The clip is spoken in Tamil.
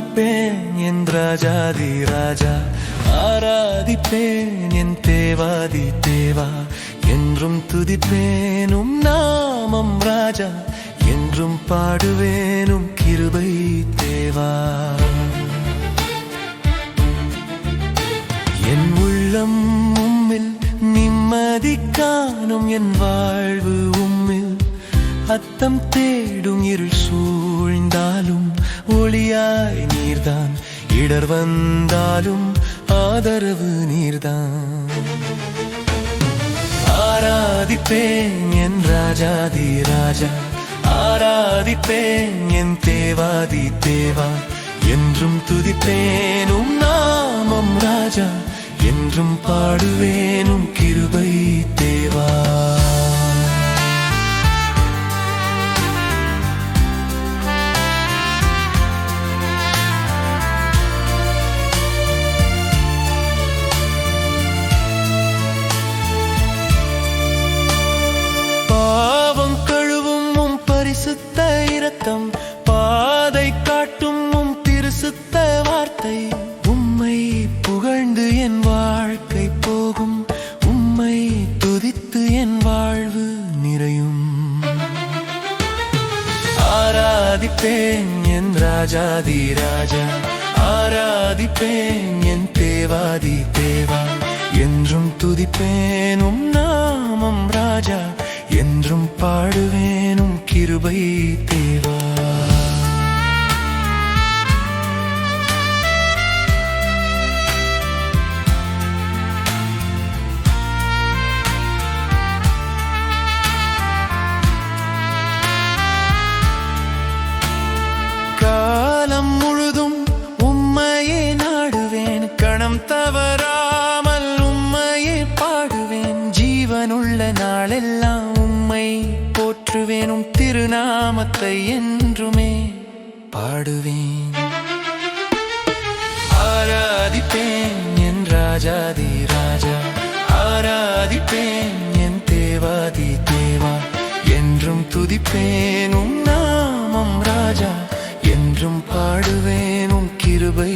ஆராதிப்பேன் என் ராஜாதி ராஜா, ஆராதிப்பேன் என் தேவாதி தேவா, என்றும் துதிப்பேனும் நாமம் ராஜா, என்றும் பாடுவேனும் கிருபை தேவா. என் உள்ளம் உம்மில் நிம்மதி காணும், என் வாழ்வு உம்மில் அத்தம் தேடும். இருள் சூழ்ந்தாலும் ஒளியாய் நீர்தான், இடர் வந்தாலும் ஆதரவு நீர்தான். ஆராதிப்பேன் என் ராஜாதி ராஜா, ஆராதிப்பேன் என் தேவாதி தேவா, என்றும் துதிப்பேனும் நாமம் ராஜா, என்றும் பாடுவேனும் கிருபை தேவா. பாவம் கழுவும் உம் பரிசுத்த இரக்கம், பாதை காட்டும் உம் திருசுத்த வார்த்தை, உம்மை புகழ்ந்து என் வாழ்க்கை போகும், உம்மை துதித்து என் வாழ்வு நிறையும். ஆராதிப்பேன் என் ராஜாதி ராஜா, ஆராதிப்பேன் என் தேவாதி தேவா, என்றும் துதிப்பேனும் நாமம் ராஜா, என்றும் பாடுவேனும் கிருபை தேவா. காலம் முழுதும் உம்மையே நாடுவேன், கணம் தவறாமல் உம்மையே பாடுவேன், ஜீவனுள்ள நாளெல்லாம் உம்மை போற்றுவேனும் திருநாமத்தை என்றுமே பாடுவேன். ஆராதிப்பேன் என் ராஜாதி ராஜா, ஆராதிப்பேன் என் தேவாதி தேவா, என்றும் துதிப்பேனும் நாமம் ராஜா, என்றும் பாடுவேனும் கிருபை